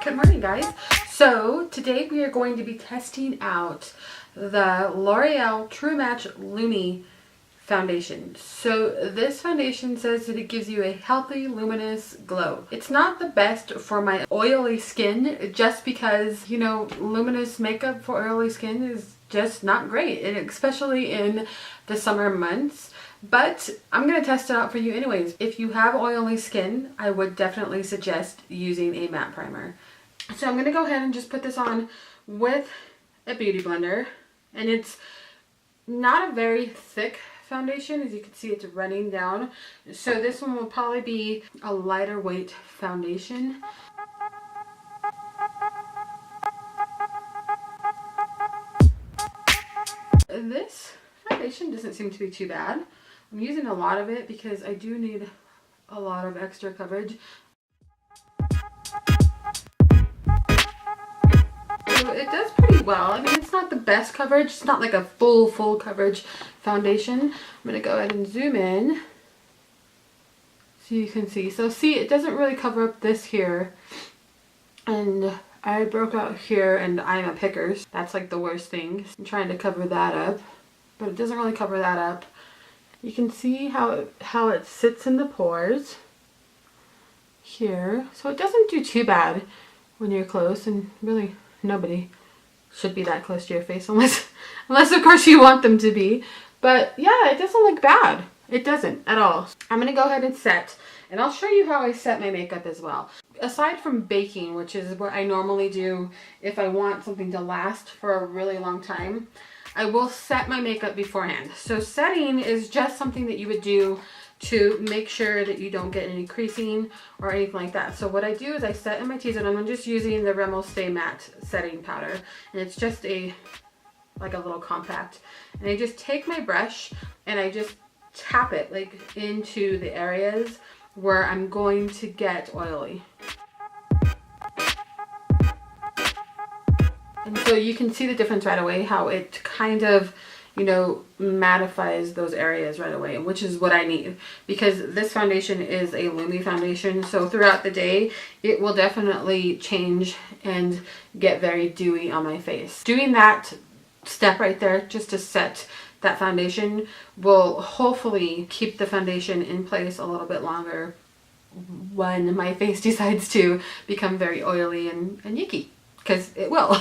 Good morning, guys. So today we are going to be testing out the L'Oreal True Match Lumi Foundation. So this foundation says that it gives you a healthy, luminous glow. It's not the best for my oily skin just because, you know, luminous makeup for oily skin is just not great, and especially in the summer months. But I'm going to test it out for you anyways. If you have oily skin, I would definitely suggest using a matte primer. So I'm going to go ahead and just put this on with a beauty blender. And it's not a very thick foundation. As you can see, it's running down. So this one will probably be a lighter weight foundation. This foundation doesn't seem to be too bad. I'm using a lot of it because I do need a lot of extra coverage. So it does pretty well. I mean, it's not the best coverage. It's not like a full coverage foundation. I'm going to go ahead and zoom in so you can see. So see, it doesn't really cover up this here. And I broke out here and I'm a picker. That's like the worst thing. I'm trying to cover that up, but it doesn't really cover that up. You can see how it sits in the pores here. So it doesn't do too bad when you're close, and really nobody should be that close to your face unless of course you want them to be. But yeah, it doesn't look bad. It doesn't at all. I'm going to go ahead and set, and I'll show you how I set my makeup as well. Aside from baking, which is what I normally do if I want something to last for a really long time, I will set my makeup beforehand. So setting is just something that you would do to make sure that you don't get any creasing or anything like that. So what I do is I set in my T-zone, and I'm just using the Rimmel Stay Matte setting powder, and it's just like a little compact. And I just take my brush and I just tap it like into the areas where I'm going to get oily. And so you can see the difference right away, how it kind of, you know, mattifies those areas right away, which is what I need, because this foundation is a Lumi foundation. So throughout the day, it will definitely change and get very dewy on my face. Doing that step right there, just to set that foundation, will hopefully keep the foundation in place a little bit longer when my face decides to become very oily and yucky. Because it will.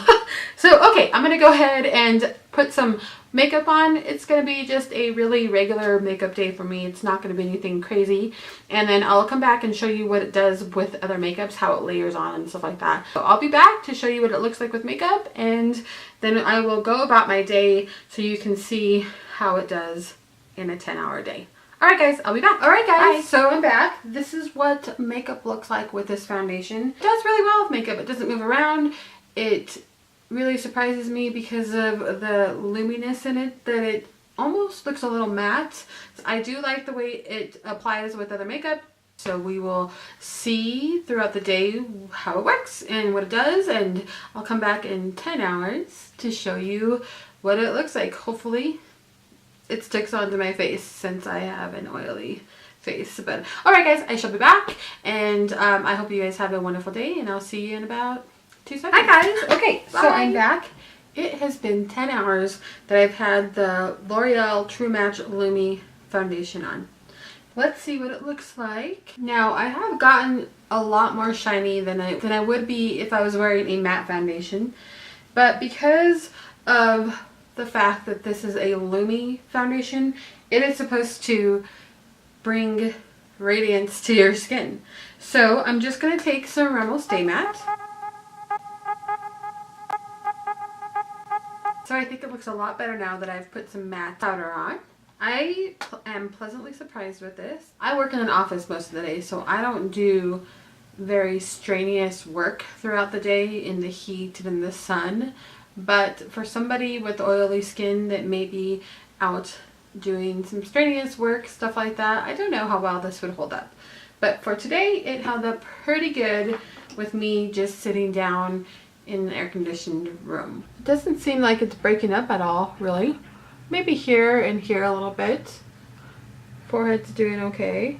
So, okay, I'm going to go ahead and put some makeup on. It's going to be just a really regular makeup day for me. It's not going to be anything crazy. And then I'll come back and show you what it does with other makeups, how it layers on and stuff like that. So I'll be back to show you what it looks like with makeup, and then I will go about my day so you can see how it does in a 10-hour day. Alright guys, I'll be back. Alright guys, bye. So I'm back. This is what makeup looks like with this foundation. It does really well with makeup. It doesn't move around. It really surprises me because of the luminous in it, that it almost looks a little matte. I do like the way it applies with other makeup. So we will see throughout the day how it works and what it does, and I'll come back in 10 hours to show you what it looks like. Hopefully it sticks onto my face since I have an oily face. But alright guys, I shall be back, and I hope you guys have a wonderful day, and I'll see you in about 2 seconds. Hi guys! Okay, so I'm back. It has been 10 hours that I've had the L'Oreal True Match Lumi Foundation on. Let's see what it looks like. Now, I have gotten a lot more shiny than I would be if I was wearing a matte foundation. But because of the fact that this is a Lumi foundation, it is supposed to bring radiance to your skin. So I'm just going to take some Rimmel Stay Matte. So I think it looks a lot better now that I've put some matte powder on. I am pleasantly surprised with this. I work in an office most of the day, so I don't do very strenuous work throughout the day in the heat and in the sun. But for somebody with oily skin that may be out doing some strenuous work, stuff like that, I don't know how well this would hold up. But for today, it held up pretty good with me just sitting down in an air-conditioned room. It doesn't seem like it's breaking up at all, really. Maybe here and here a little bit. Forehead's doing okay.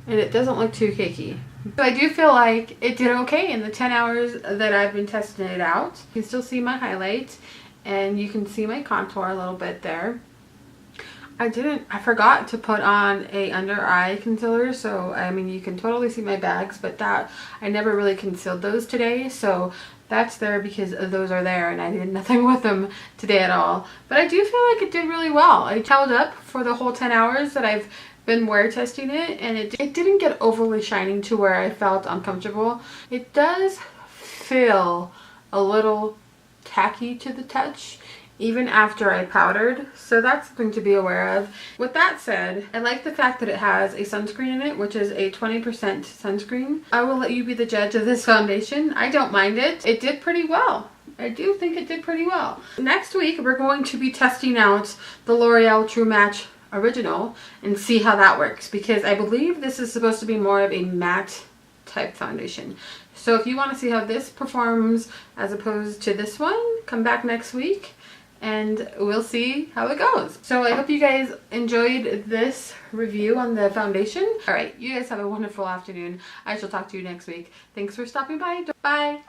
And it doesn't look too cakey. So I do feel like it did okay in the 10 hours that I've been testing it out. You can still see my highlight and you can see my contour a little bit there. I forgot to put on a under eye concealer, so I mean you can totally see my bags, but that I never really concealed those today, so that's there because those are there and I did nothing with them today at all. But I do feel like it did really well. I held up for the whole 10 hours that I've been wear testing it, and it didn't get overly shining to where I felt uncomfortable. It does feel a little tacky to the touch even after I powdered, so that's something to be aware of. With that said, I like the fact that it has a sunscreen in it, which is a 20% sunscreen. I will let you be the judge of this foundation. I don't mind it. It did pretty well. I do think it did pretty well. Next week, we're going to be testing out the L'Oreal True Match Original and see how that works, because I believe this is supposed to be more of a matte type foundation. So if you want to see how this performs as opposed to this one, come back next week and we'll see how it goes. So I hope you guys enjoyed this review on the foundation. All right, you guys have a wonderful afternoon. I shall talk to you next week. Thanks for stopping by. Bye.